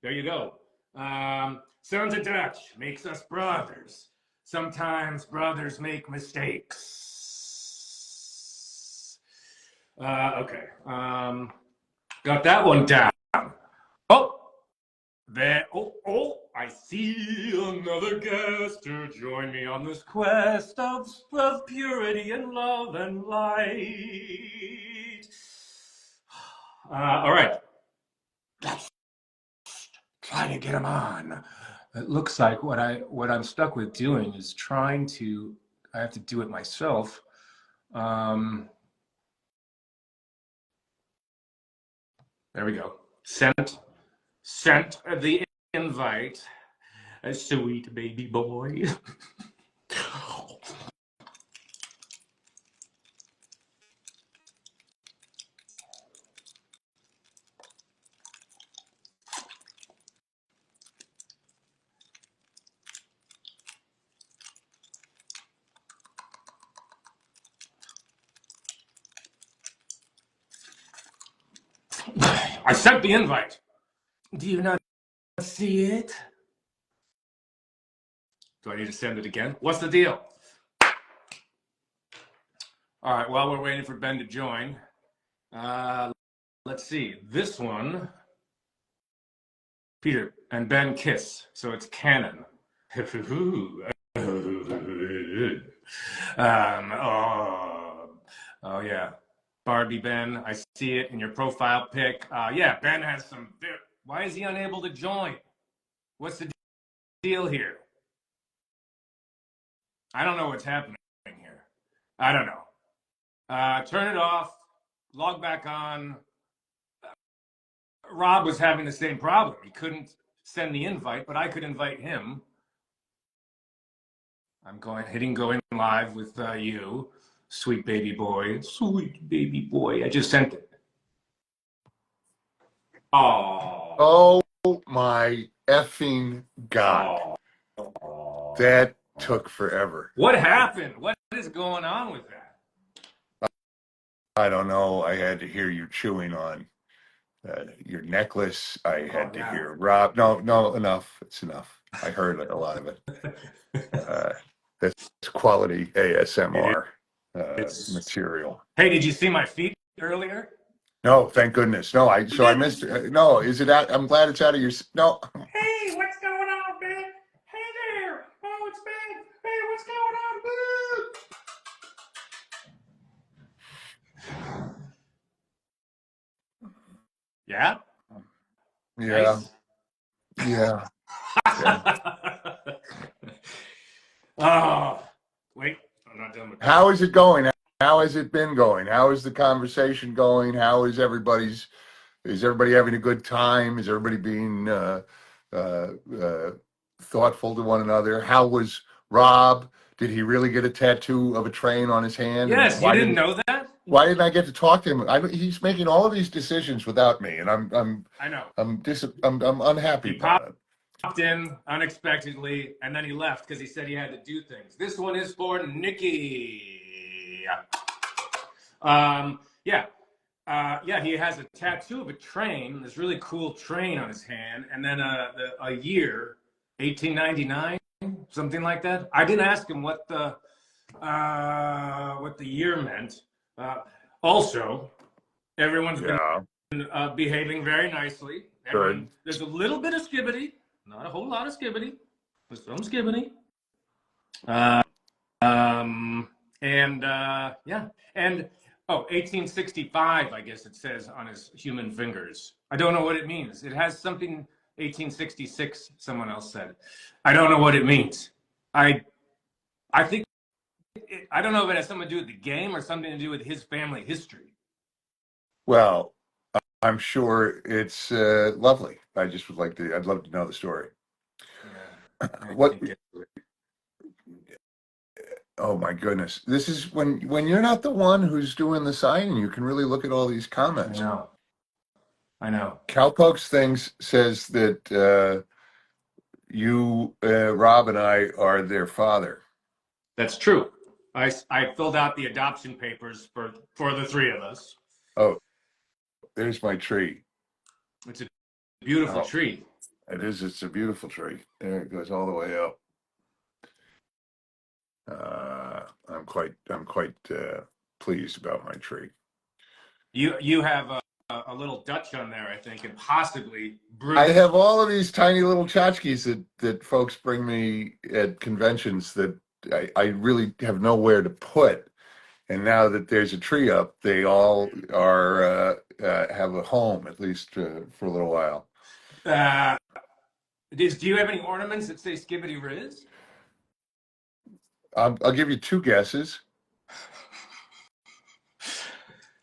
There you go. Sons of Dutch makes us brothers. Sometimes brothers make mistakes. Okay. Got that one down. Oh, there. Oh, I see another guest to join me on this quest of purity and love and light. All right. Let's try to get him on. It looks like what I'm stuck with doing is trying to. I have to do it myself. There we go. Sent the invite. A sweet baby boy. I sent the invite. Do you not see it? Do I need to send it again? What's the deal? All right, while we're waiting for Ben to join, let's see. This one, Peter and Ben kiss, so it's canon. Oh yeah. Barbie Ben, I see it in your profile pic. Yeah, Ben has some. Why is he unable to join? What's the deal here? I don't know what's happening here. I don't know. Turn it off. Log back on. Rob was having the same problem. He couldn't send the invite, but I could invite him. I'm hitting going live with you, sweet baby boy. Sweet baby boy. I just sent it. Oh my effing God. Oh. That took forever. What happened? What is going on with that? I don't know. I had to hear you chewing on your necklace. I had to hear Rob. No, enough. It's enough. I heard a lot of it. That's quality ASMR material. Hey, did you see my feet earlier? No, thank goodness. No, I missed it. No, is it out? I'm glad it's out of your. No. Hey, what's going on, Ben? Hey there. Oh, it's Ben. Hey, what's going on, Ben? Yeah? Yeah. Nice. Yeah. Oh, wait. I'm not done with that. How is it going? How has it been going? How is the conversation going? How is everybody having a good time? Is everybody being thoughtful to one another? How was Rob? Did he really get a tattoo of a train on his hand? Yes, you didn't know that? Why didn't I get to talk to him? He's making all of these decisions without me, and I know. I'm unhappy about it. Popped in unexpectedly, and then he left because he said he had to do things. This one is for Nikki. Yeah, he has a tattoo of a train, this really cool train on his hand, and then a year, 1899, something like that. I didn't ask him what the year meant. Also, everyone's been behaving very nicely. There's a little bit of skibbity, not a whole lot of skibbity, but some skibbity. And 1865, I guess it says on his human fingers. I don't know what it means. It has something 1866, someone else said. I don't know what it means. I think, I don't know if it has something to do with the game or something to do with his family history. Well, I'm sure it's lovely. I'd love to know the story. Yeah, oh my goodness. This is when you're not the one who's doing the signing, you can really look at all these comments. I know. Cowpokes Things says that you, Rob, and I are their father. That's true. I filled out the adoption papers for the three of us. Oh, there's my tree. It's a beautiful tree. It is. It's a beautiful tree. There it goes all the way up. I'm quite pleased about my tree. You have a little Dutch on there, I think, and possibly I Brute. have all of these tiny little tchotchkes that folks bring me at conventions that I really have nowhere to put. And now that there's a tree up, they all are have a home, at least for a little while. Uh, do you have any ornaments that say Skibbity Riz? I'll give you two guesses.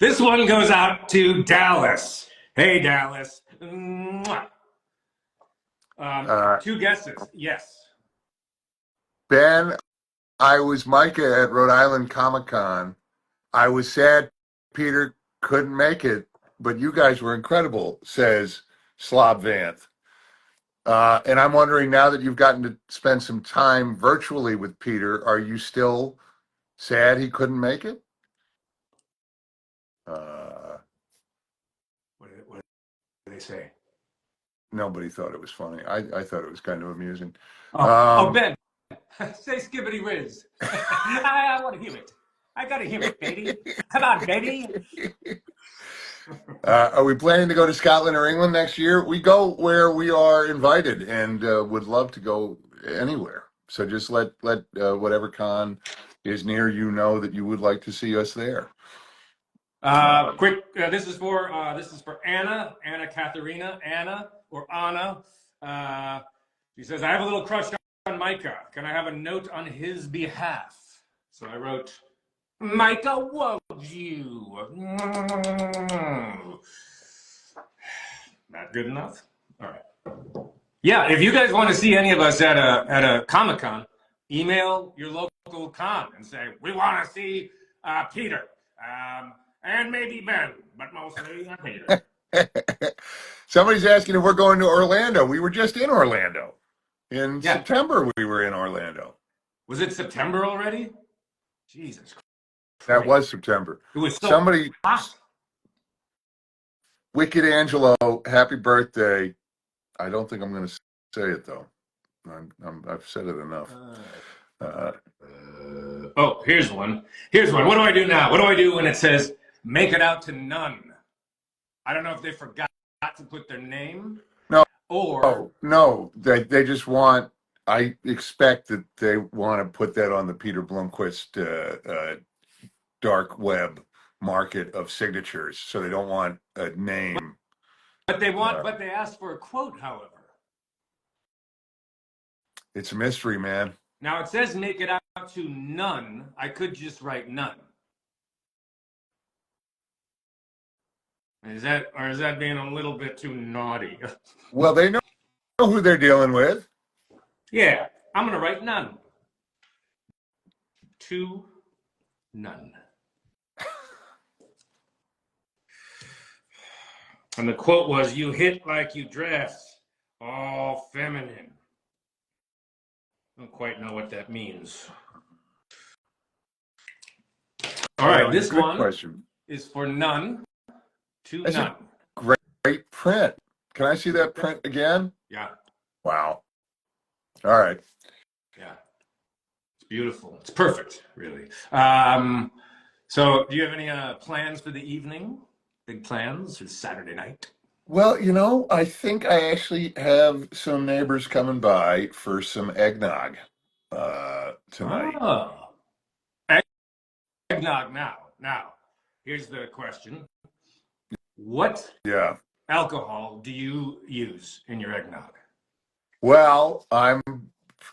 This one goes out to Dallas. Hey, Dallas. Mwah. Uh, Two guesses. Yes. Ben, I was Micah at Rhode Island Comic Con. I was sad Peter couldn't make it, but you guys were incredible, says Slob Vanth. And I'm wondering, now that you've gotten to spend some time virtually with Peter, are you still sad he couldn't make it? What do they say? Nobody thought it was funny. I thought it was kind of amusing. Ben, say Skibbity Riz. I want to hear it. I got to hear it, baby. Come on, baby. Are we planning to go to Scotland or England next year? We go where we are invited, and would love to go anywhere. So just let whatever con is near you know that you would like to see us there. Quick. This is for Anna Katharina, Anna or Anna. She says, I have a little crush on Micah. Can I have a note on his behalf? So I wrote, Micah, won't you? Not good enough? All right. Yeah, if you guys want to see any of us at a Comic-Con, email your local con and say, we want to see Peter. And maybe Ben, but mostly Peter. Somebody's asking if we're going to Orlando. We were just in Orlando. In September, we were in Orlando. Was it September already? Jesus Christ. That was September. It was so Somebody, hot. Wicked Angelo, happy birthday. I don't think I'm going to say it, though. I've said it enough. Oh, here's one. What do I do now? What do I do when it says, make it out to none? I don't know if they forgot to put their name. No. Or. No. They just want, I expect that they want to put that on the Peter Blomquist dark web market of signatures. So they don't want a name. But they asked for a quote, however. It's a mystery, man. Now it says make it out to none. I could just write none. Is that being a little bit too naughty? Well, they know who they're dealing with. Yeah, I'm gonna write none. To none. And the quote was, you hit like you dress, all feminine. I don't quite know what that means. All right, this one question is for none to That's none. Great print. Can I see that print again? Yeah. Wow. All right. Yeah. It's beautiful. It's perfect, really. So do you have any plans for the evening? Big plans for Saturday night? Well, I think I actually have some neighbors coming by for some eggnog tonight. Oh. Eggnog now. Now, here's the question. What alcohol do you use in your eggnog? Well, I'm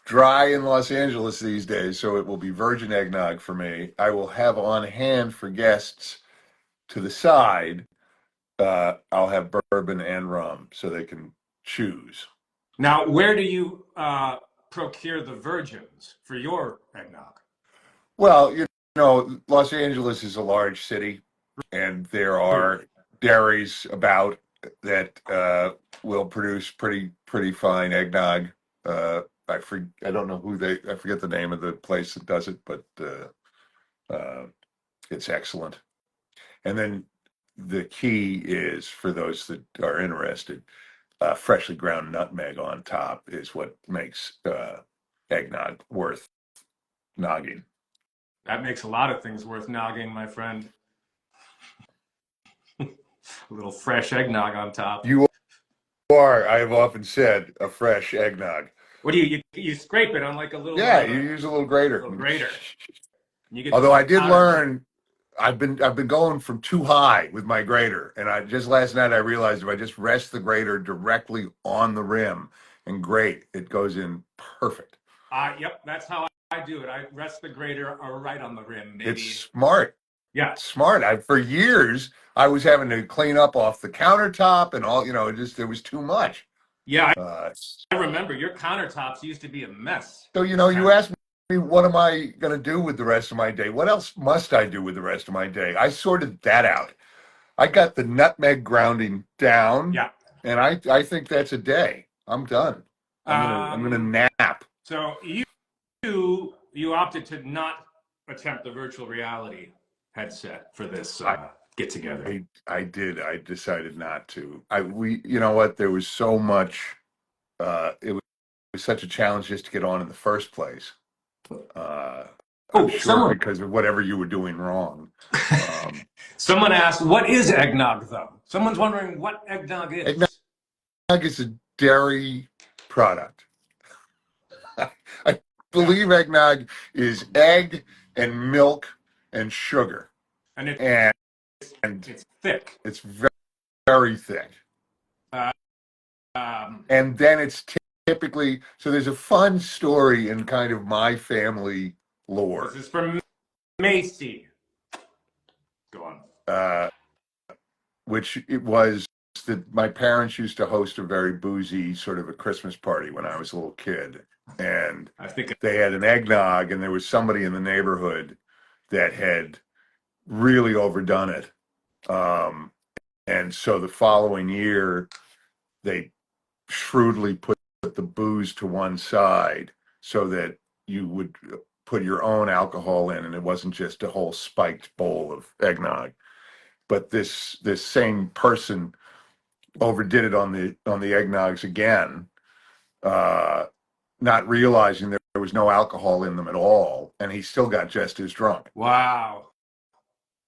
dry in Los Angeles these days, so it will be virgin eggnog for me. I will have on hand for guests to the side. I'll have bourbon and rum so they can choose. Now, where do you procure the virgins for your eggnog? Well, Los Angeles is a large city, and there are dairies about that will produce pretty fine eggnog. I don't know I forget the name of the place that does it, but it's excellent. And then the key is, for those that are interested, freshly ground nutmeg on top is what makes eggnog worth nogging. That makes a lot of things worth nogging, my friend. A little fresh eggnog on top. You are, I have often said, a fresh eggnog. What do you scrape it on like a little Yeah, you use a little grater. grater. You get Although the I did powder. learn, I've been going from too high with my grater, and I just last night I realized if I just rest the grater directly on the rim and grate, it goes in perfect. Yep, that's how I do it. I rest the grater right on the rim. Maybe. It's smart. Yeah. It's smart. For years I was having to clean up off the countertop and all. It was too much. Yeah, I remember your countertops used to be a mess. So you asked me, what am I going to do with the rest of my day? What else must I do with the rest of my day? I sorted that out. I got the nutmeg grounding down. Yeah. And I think that's a day. I'm done. I'm gonna nap. So you opted to not attempt the virtual reality headset for this get together. I did. I decided not to. You know what? There was so much. It was such a challenge just to get on in the first place. I'm sure because of whatever you were doing wrong. Someone asked, "What is eggnog?" Though someone's wondering what eggnog is. Eggnog is a dairy product. I believe eggnog is egg and milk and sugar, and it's thick. It's very, very thick. And then it's typically, so there's a fun story in kind of my family lore. This is from Macy. Go on. Which it was that my parents used to host a very boozy sort of a Christmas party when I was a little kid. And I think they had an eggnog, and there was somebody in the neighborhood that had really overdone it. And so the following year, they shrewdly put the booze to one side so that you would put your own alcohol in, and it wasn't just a whole spiked bowl of eggnog. But this same person overdid it on the eggnogs again, not realizing there was no alcohol in them at all, and he still got just as drunk. Wow.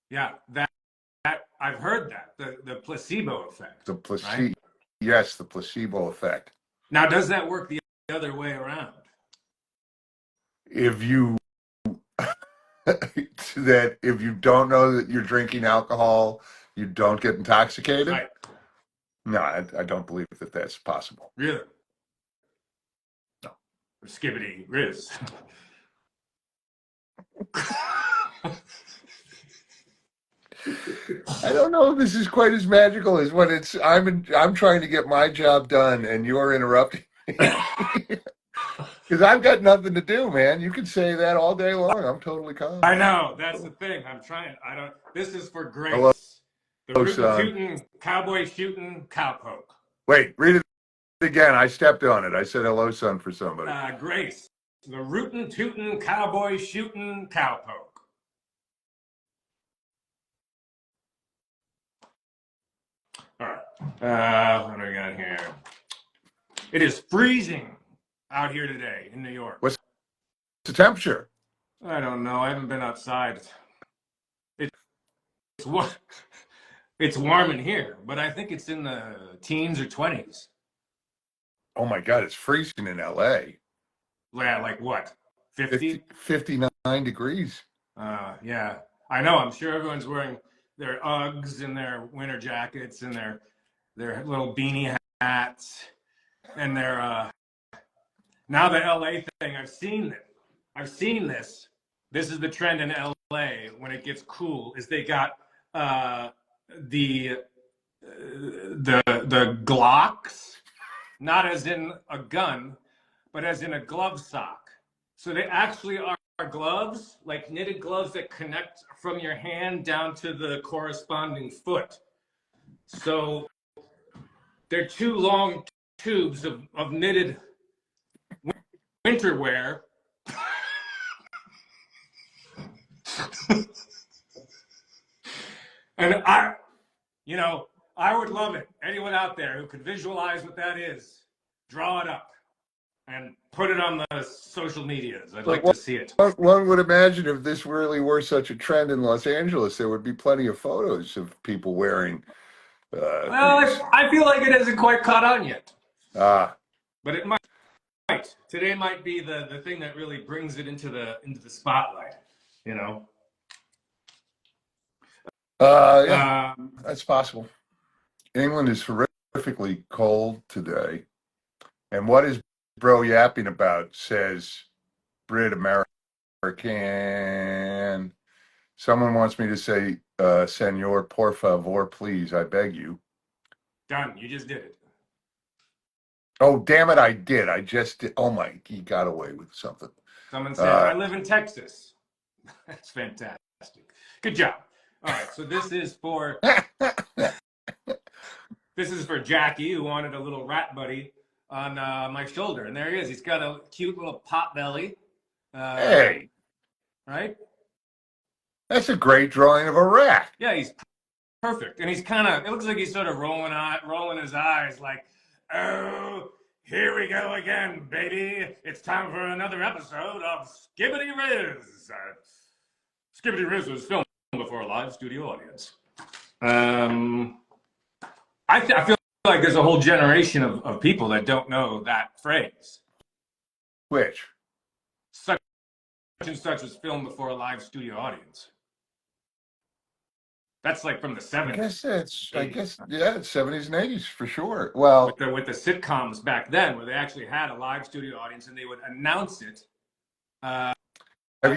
Yeah, that I've heard that the placebo effect. The placebo, right? Yes, the placebo effect. Now, does that work the other way around? If you if you don't know that you're drinking alcohol, you don't get intoxicated. Right. No, I don't believe that that's possible. Really? No. Skibbity Riz. I don't know if this is quite as magical as when I'm trying to get my job done and you're interrupting me. Because I've got nothing to do, man. You can say that all day long. I'm totally calm. I know. That's the thing. I'm trying. This is for Grace. Hello, the rootin' cowboy shooting cowpoke. Wait, read it again. I stepped on it. I said hello, son, for somebody. Grace. The rootin' tootin' cowboy shooting cowpoke. All right. What do we got here? It is freezing out here today in New York. What's the temperature? I don't know. I haven't been outside. It's warm in here, but I think it's in the teens or 20s. Oh my God, it's freezing in LA. Yeah, like what? 50? 59 degrees. Yeah. I know. I'm sure everyone's wearing their Uggs and their winter jackets and their little beanie hats and their now the LA thing. I've seen this. This is the trend in LA when it gets cool. Is they got the Glocks, not as in a gun, but as in a glove sock. So they actually are gloves, like knitted gloves that connect from your hand down to the corresponding foot. So they're two long tubes of knitted winter wear. And I would love it. Anyone out there who could visualize what that is, draw it up and put it on the social medias. I'd But like to see it. one would imagine if this really were such a trend in Los Angeles, there would be plenty of photos of people wearing these. Well, I feel like it hasn't quite caught on yet, Ah, but it might. Today might be the thing that really brings it into the spotlight. You know. yeah, Um, that's possible. England is horrifically cold today. And what is bro yapping about, says Brit American. Someone wants me to say, Senor, por favor, please, I beg you. done. You just did it. Oh, damn it, I did. I just did. Oh, my, he got away with something. Someone said, I live in Texas. That's fantastic. Good job. All right, so this is for Jackie, who wanted a little rat buddy on my shoulder. And there he is. He's got a cute little pot belly. Hey, right? that's a great drawing of a rat. Yeah, he's perfect. And he's kind of, it looks like he's sort of rolling his eyes like, oh, here we go again, baby. It's time for another episode of Skibbity Riz. Skibbity Riz was filmed before a live studio audience. I feel like there's a whole generation of people that don't know that phrase. Which? Such and such was filmed before a live studio audience. That's like from the 70s. I guess, yeah, it's 70s and 80s for sure. Well, with the sitcoms back then, where they actually had a live studio audience and they would announce it. have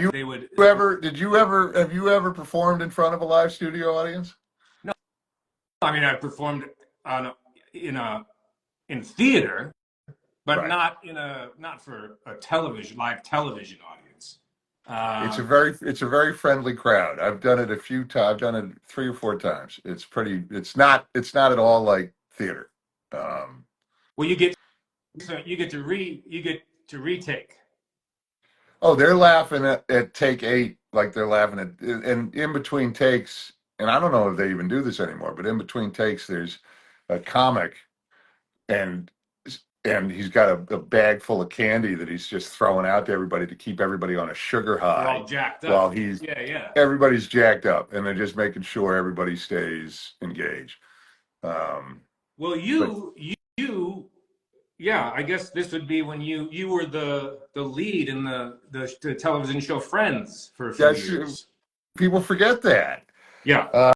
you have you ever performed in front of a live studio audience? No, I mean, I performed in theater, but Right. not for a live television audience. It's a very friendly crowd. I've done it a few times. I've done it 3 or 4 times. It's not at all like theater. Well, you get to retake. Oh, they're laughing at take 8, like they're laughing at, and in between takes, and I don't know if they even do this anymore, but in between takes, there's a comic, and he's got a bag full of candy that he's just throwing out to everybody to keep everybody on a sugar high. They're all jacked up. While everybody's jacked up, and they're just making sure everybody stays engaged. Well, yeah, I guess this would be when you were the lead in the television show Friends for a few years. People forget that. Yeah.